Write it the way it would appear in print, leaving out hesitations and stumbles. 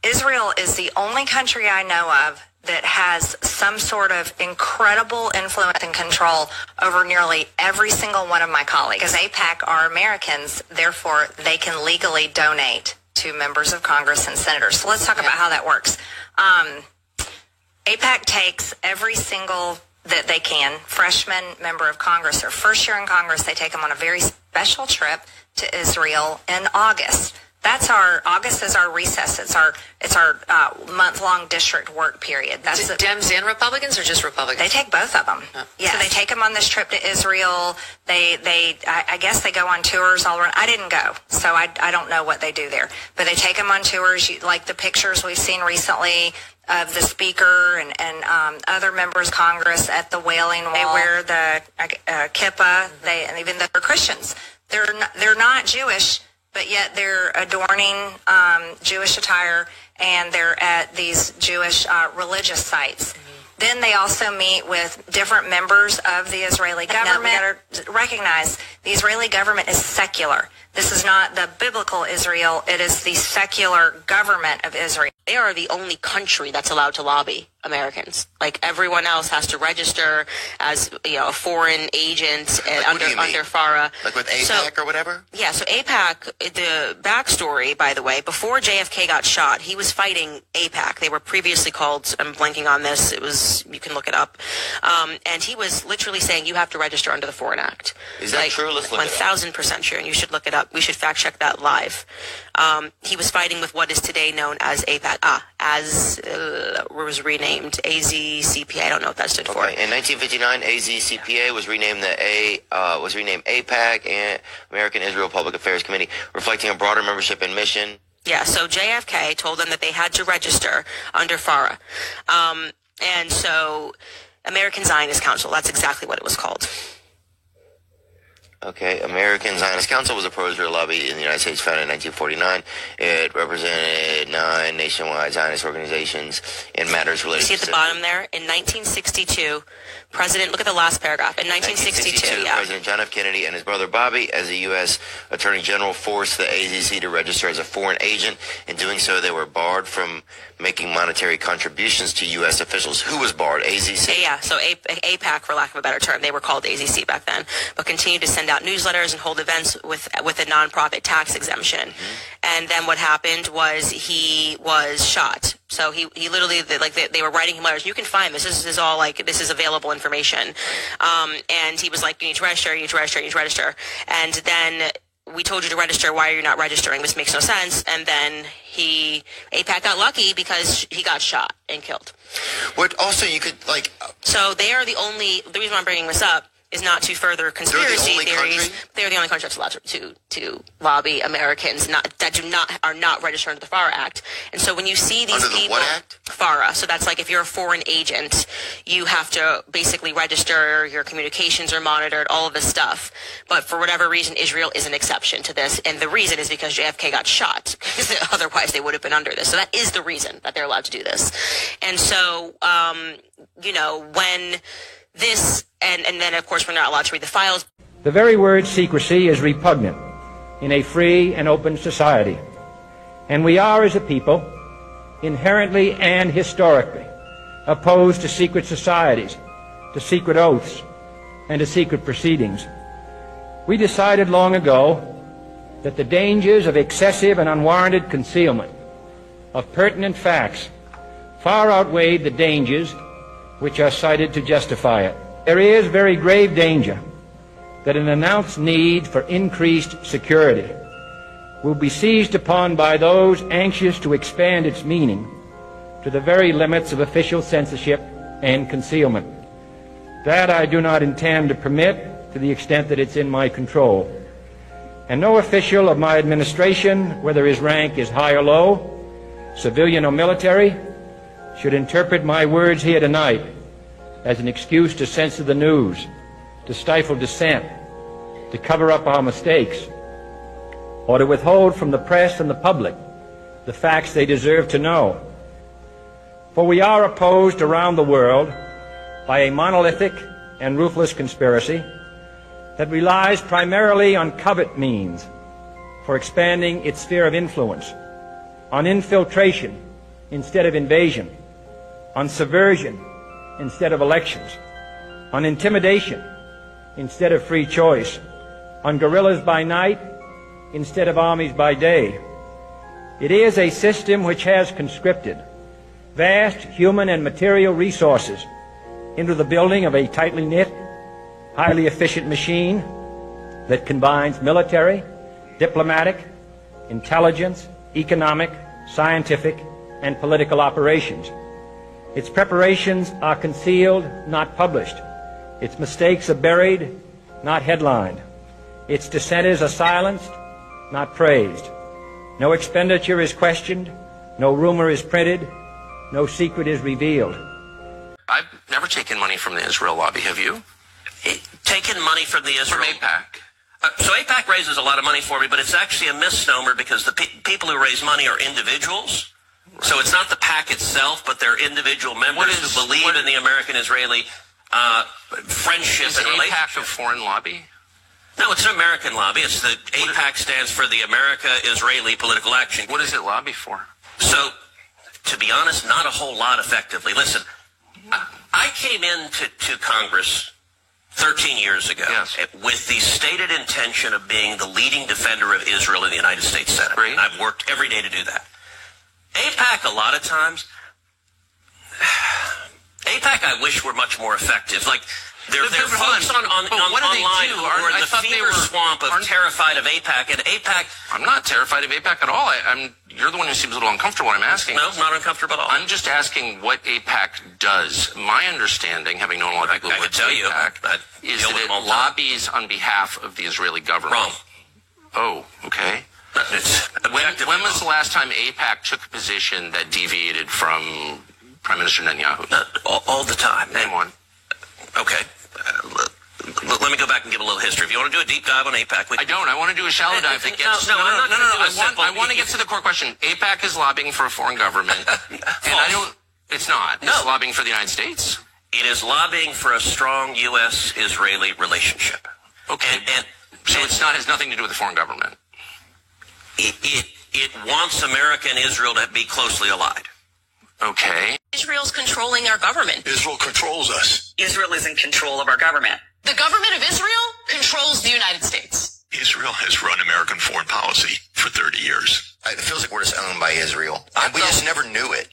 Israel is the only country I know of that has some sort of incredible influence and control over nearly every single one of my colleagues. Because AIPAC are Americans, therefore they can legally donate to members of Congress and senators. So let's talk about how that works. AIPAC takes every single that they can, freshman member of Congress or first year in Congress, they take them on a very special trip to Israel in August. August is our recess. It's our month-long district work period. That's it. Dems and Republicans, or just Republicans? They take both of them. Oh. Yeah. So they take them on this trip to Israel. I guess they go on tours all around. I didn't go, so I don't know what they do there. But they take them on tours, like the pictures we've seen recently of the speaker and other members of Congress at the Wailing Wall. They wear the kippah. And even though they're Christians, they're not Jewish, but yet they're adorning Jewish attire, and they're at these Jewish religious sites. Then they also meet with different members of the Israeli government. Now, we got to recognize the Israeli government is secular. This is not the biblical Israel. It is the secular government of Israel. They are the only country that's allowed to lobby Americans. Like, everyone else has to register as, a foreign agent and under FARA. Like with AIPAC or whatever? Yeah, so AIPAC, the backstory, by the way, before JFK got shot, he was fighting AIPAC. They were previously called, I'm blanking on this, you can look it up. And he was literally saying you have to register under the Foreign Act. Is that true? Let's look it up. 1,000% true, and you should look it up. We should fact check that live. He was fighting with what is today known as AIPAC. Was renamed AZCPA. I don't know what that stood for. In 1959, AZCPA was renamed AIPAC, and American Israel Public Affairs Committee, reflecting a broader membership and mission. Yeah, so JFK told them that they had to register under FARA. And so American Zionist Council, that's exactly what it was called. Okay, American Zionist Council was a pro-Israel lobby in the United States, founded in 1949. It represented 9 nationwide Zionist organizations in matters related to... You see at the bottom there? In 1962, look at the last paragraph. In 1962, yeah. President John F. Kennedy and his brother Bobby, as the U.S. Attorney General, forced the AZC to register as a foreign agent. In doing so, they were barred from making monetary contributions to U.S. officials. Who was barred? AZC? Yeah, so AIPAC, for lack of a better term. They were called AZC back then, but continued to send out newsletters and hold events with a nonprofit tax exemption. Mm-hmm. And then what happened was he was shot. So he literally, they were writing him letters. You can find this. This is all this is available information. And he was like, you need to register, you need to register, you need to register. And then we told you to register. Why are you not registering? This makes no sense. And then AIPAC got lucky because he got shot and killed. What also you could So they are the reason why I'm bringing this up is not to further conspiracy theories. They're the only country that's allowed to lobby Americans that are not registered under the FARA Act. And so when you see these people, what act? FARA. So that's like if you're a foreign agent, you have to basically register, your communications are monitored, all of this stuff. But for whatever reason, Israel is an exception to this, and the reason is because JFK got shot. Otherwise, they would have been under this. So that is the reason that they're allowed to do this. And so, when this, and then, of course, we're not allowed to read the files. The very word secrecy is repugnant in a free and open society. And we are, as a people, inherently and historically opposed to secret societies, to secret oaths, and to secret proceedings. We decided long ago that the dangers of excessive and unwarranted concealment of pertinent facts far outweighed the dangers which are cited to justify it. There is very grave danger that an announced need for increased security will be seized upon by those anxious to expand its meaning to the very limits of official censorship and concealment. That I do not intend to permit to the extent that it's in my control. And no official of my administration, whether his rank is high or low, civilian or military, should interpret my words here tonight as an excuse to censor the news, to stifle dissent, to cover up our mistakes, or to withhold from the press and the public the facts they deserve to know. For we are opposed around the world by a monolithic and ruthless conspiracy that relies primarily on covert means for expanding its sphere of influence, on infiltration instead of invasion, on subversion instead of elections, on intimidation instead of free choice, on guerrillas by night instead of armies by day. It is a system which has conscripted vast human and material resources into the building of a tightly knit, highly efficient machine that combines military, diplomatic, intelligence, economic, scientific, and political operations. Its preparations are concealed, not published. Its mistakes are buried, not headlined. Its dissenters are silenced, not praised. No expenditure is questioned, no rumor is printed, no secret is revealed. I've never taken money from the Israel lobby, have you? Taken money from the Israel... From AIPAC. So AIPAC raises a lot of money for me, but it's actually a misnomer because the people who raise money are individuals. Right. So it's not the PAC itself, but they're individual members who believe in the American-Israeli friendship and relationship. Is AIPAC a foreign lobby? No, it's an American lobby. It's the AIPAC stands for the America-Israeli Political Action. What does it lobby for? So, to be honest, not a whole lot effectively. Listen, I came into Congress 13 years ago with the stated intention of being the leading defender of Israel in the United States Senate. Great. And I've worked every day to do that. AIPAC, a lot of times, AIPAC, I wish were much more effective. Like, they're folks online who are in the fever swamp of terrified of AIPAC, and AIPAC... I'm not terrified of AIPAC at all. You're the one who seems a little uncomfortable when I'm asking. No, not uncomfortable at all. I'm just asking what AIPAC does. My understanding, having known a lot of people who work for AIPAC, is that it lobbies on behalf of the Israeli government. Wrong. Oh, okay. When was the last time AIPAC took a position that deviated from Prime Minister Netanyahu? All the time. Name one. Okay. Let me go back and give a little history. If you want to do a deep dive on AIPAC... I don't. I want to do a shallow dive that gets... No. I want to get to the core question. AIPAC is lobbying for a foreign government. And I don't... It's not. No. It's lobbying for the United States. It is lobbying for a strong U.S.-Israeli relationship. Okay. So it's not has nothing to do with the foreign government. It wants America and Israel to be closely allied. Okay. Israel's controlling our government. Israel controls us. Israel is in control of our government. The government of Israel controls the United States. Israel has run American foreign policy for 30 years. It feels like we're just owned by Israel. We just never knew it.